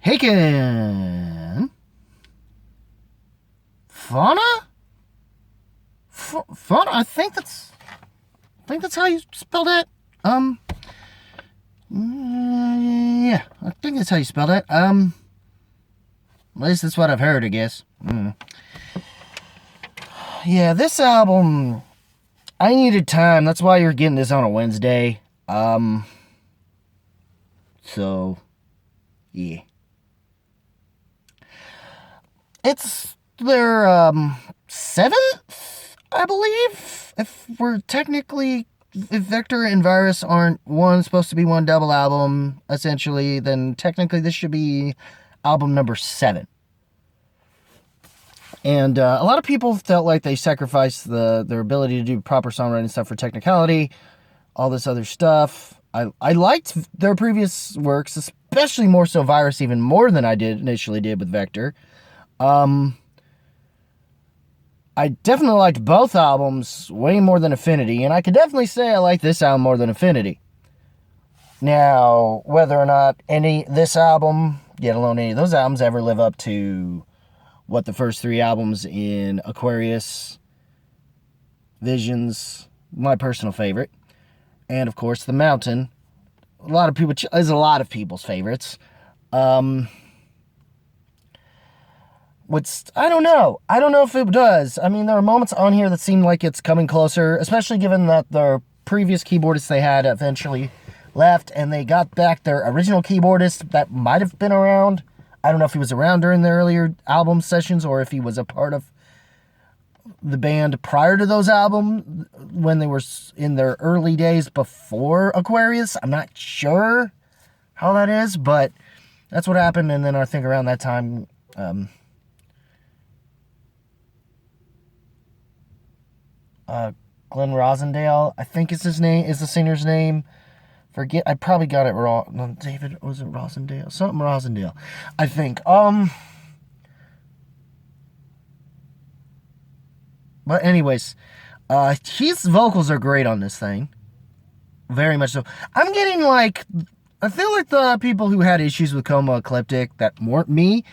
Haken. Fauna? Fauna? I think that's how you spell that. Yeah, I think that's how you spell that. At least that's what I've heard, I guess. Yeah, this album, I needed time. That's why you're getting this on a Wednesday. So, yeah. It's their, seventh, I believe. If Vector and Virus aren't supposed to be one double album, essentially, then technically this should be album number 7. And a lot of people felt like they sacrificed their ability to do proper songwriting stuff for technicality, all this other stuff. I liked their previous works, especially more so Virus, even more than I initially did with Vector. I definitely liked both albums way more than Affinity, and I could definitely say I like this album more than Affinity. Now, whether or not this album, let alone any of those albums, ever live up to what the first 3 albums in Aquarius, Visions, my personal favorite, and of course The Mountain, a lot of people's favorites. I don't know if it does. I mean, there are moments on here that seem like it's coming closer, especially given that their previous keyboardist they had eventually left, and they got back their original keyboardist that might have been around. I don't know if he was around during the earlier album sessions or if he was a part of the band prior to those albums when they were in their early days before Aquarius. I'm not sure how that is, but that's what happened. And then I think around that time, Glenn Rosendale, I think is the singer's name. I probably got it wrong. No, David, was it Rosendale? Something Rosendale, I think. But anyways, his vocals are great on this thing. Very much so. I feel like the people who had issues with Coma Ecliptic that weren't me,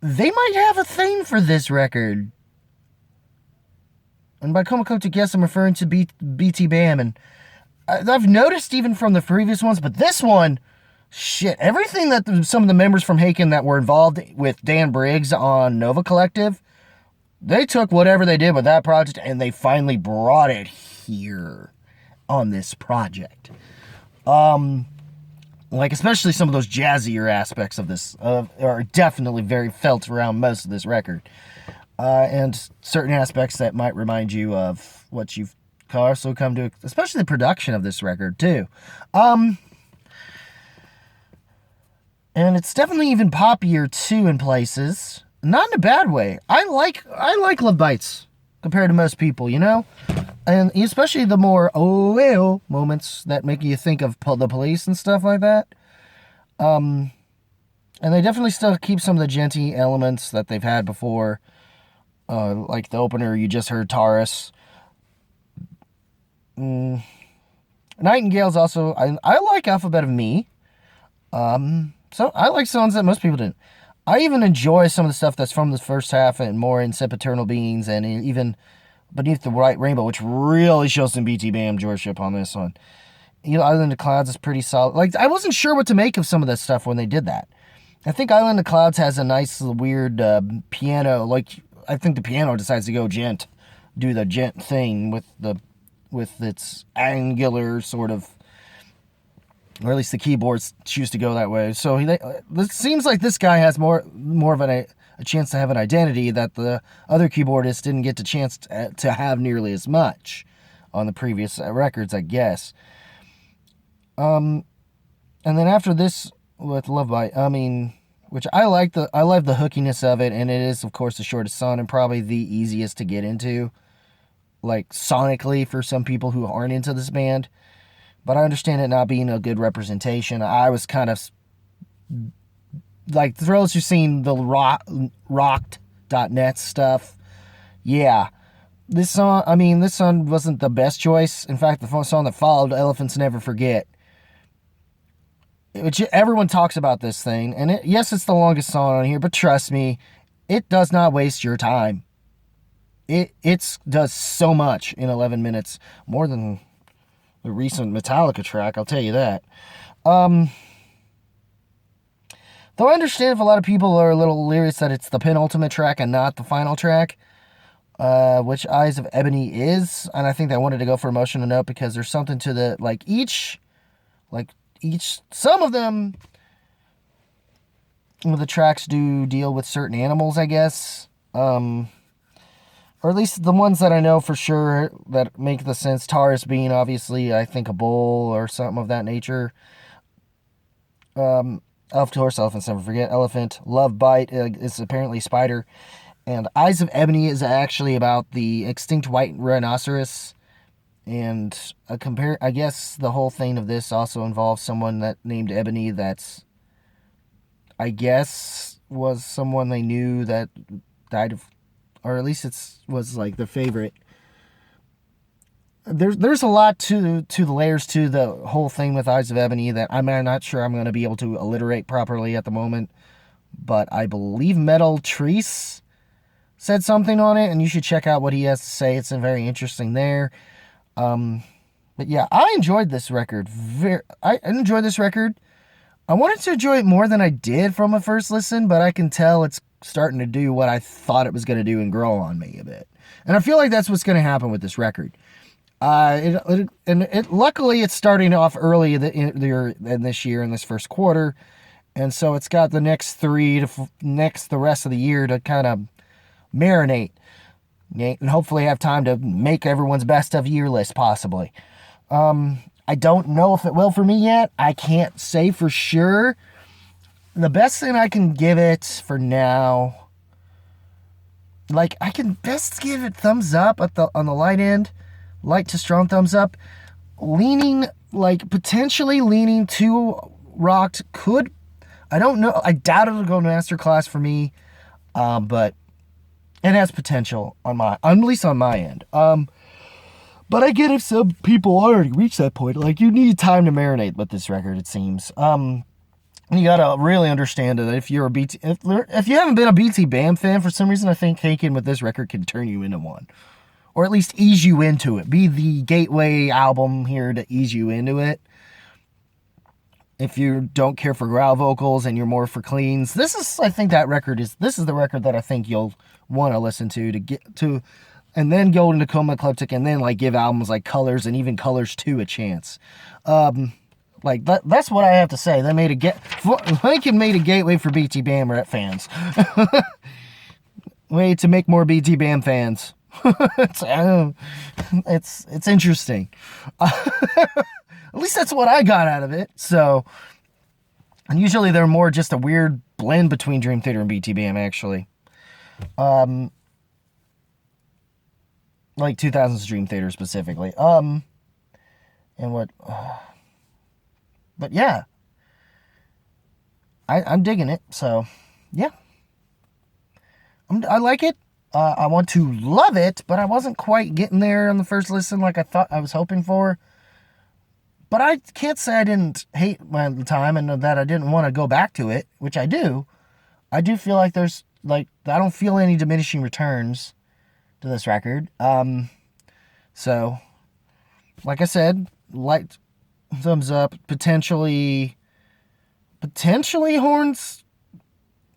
they might have a thing for this record. And by Coma Ecliptic, yes, I'm referring to BT Bam, and I've noticed even from the previous ones, but this one, shit, everything that some of the members from Haken that were involved with Dan Briggs on Nova Collective, they took whatever they did with that project and they finally brought it here on this project. Especially some of those jazzier aspects of this are definitely very felt around most of this record. And certain aspects that might remind you of what you've also come to, especially the production of this record too. And it's definitely even poppier too in places, not in a bad way. I like Love Bites compared to most people, and especially the more moments that make you think of the Police and stuff like that. And they definitely still keep some of the djenty elements that they've had before, like the opener you just heard, Taurus. Nightingale's also, I like Alphabet of Me. So I like songs that most people didn't. I even enjoy some of the stuff that's from the first half and more in Sempiternal Beings and even Beneath the White Rainbow, which really shows some BT Bam Georgeship on this one. Island of Clouds is pretty solid. I wasn't sure what to make of some of that stuff when they did that. I think Island of Clouds has a nice weird piano. I think the piano decides to go do the gent thing with its angular sort of, or at least the keyboards choose to go that way. So it seems like this guy has more of a chance to have an identity that the other keyboardists didn't get the chance to have nearly as much on the previous records, I guess. And then after this with Love Bite, which I love the hookiness of it, and it is of course the shortest song and probably the easiest to get into, sonically for some people who aren't into this band. But I understand it not being a good representation. I was kind of those who've seen the rocked.net stuff. Yeah. This song wasn't the best choice. In fact, the song that followed, Elephants Never Forget, which everyone talks about this thing, and yes, it's the longest song on here, but trust me, it does not waste your time. It does so much in 11 minutes, more than the recent Metallica track, I'll tell you that. Though I understand if a lot of people are a little leery that it's the penultimate track and not the final track, which Eyes of Ebony is, and I think they wanted to go for emotional note because there's something to the, some of them, the tracks do deal with certain animals, I guess, or at least the ones that I know for sure that make the sense. Taurus being obviously, I think, a bull or something of that nature. Of course, elephants never forget. Elephant. Love Bite is apparently spider. And Eyes of Ebony is actually about the extinct white rhinoceros. And I guess the whole thing of this also involves someone that named Ebony that's, I guess, was someone they knew that died of, or at least was like the favorite. There's a lot to the layers to the whole thing with Eyes of Ebony that I'm not sure I'm going to be able to alliterate properly at the moment. But I believe Metal Treese said something on it, and you should check out what he has to say. It's very interesting there. But yeah, I enjoyed this record. I enjoyed this record. I wanted to enjoy it more than I did from a first listen, but I can tell it's starting to do what I thought it was going to do and grow on me a bit. And I feel like that's what's going to happen with this record. Luckily, it's starting off early in this year, in this first quarter, and so it's got the next the rest of the year to kind of marinate, and hopefully have time to make everyone's best of year list, possibly. I don't know if it will for me yet. I can't say for sure. The best thing I can give it for now, I can best give it thumbs up on the light end, light to strong thumbs up, potentially leaning to rocked. I don't know. I doubt it'll go masterclass for me, but it has potential at least on my end. But I get if some people already reached that point. You need time to marinate with this record, it seems. You gotta really understand that if you haven't been a BT Bam fan for some reason, I think Haken with this record can turn you into one. Or at least ease you into it. Be the gateway album here to ease you into it. If you don't care for growl vocals and you're more for cleans, this is the record that I think you'll want to listen to get to, and then go into Coma Ecliptic, and then give albums like Colors and even Colors 2 a chance. That's what I have to say. Lincoln made a gateway for BT Bam Rap fans. Way to make more BT Bam fans. It's interesting. At least that's what I got out of it. So, and usually they're more just a weird blend between Dream Theater and BT Bam, actually. 2000s Dream Theater specifically. But yeah, I'm digging it. So, yeah, I like it. I want to love it, but I wasn't quite getting there on the first listen like I thought I was hoping for. But I can't say I didn't hate my time and that I didn't want to go back to it, which I do. I do feel like there's, I don't feel any diminishing returns to this record. So, like I said, light thumbs up, potentially horns,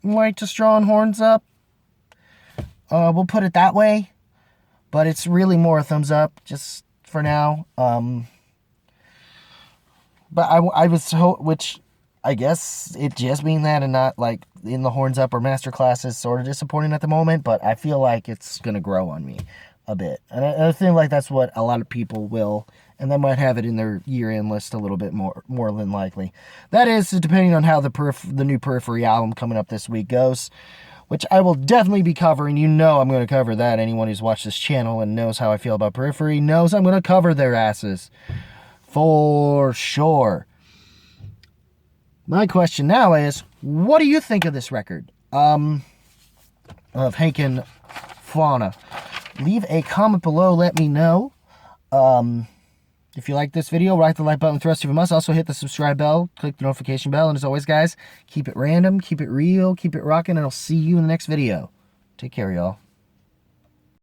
light to strong horns up. We'll put it that way, but it's really more a thumbs up just for now. But I was which I guess it just being that and not in the horns up or masterclass is sort of disappointing at the moment, but I feel like it's going to grow on me a bit. And I feel like that's what a lot of people will, and they might have it in their year-end list a little bit more than likely. That is, depending on how the new Periphery album coming up this week goes, which I will definitely be covering. I'm going to cover that. Anyone who's watched this channel and knows how I feel about Periphery knows I'm going to cover their asses. For sure. My question now is, what do you think of this record? Of Haken FAUNA? Leave a comment below, let me know. If you like this video, right the like button with the rest of you must. Also hit the subscribe bell, click the notification bell, and as always, guys, keep it random, keep it real, keep it rocking, and I'll see you in the next video. Take care, y'all.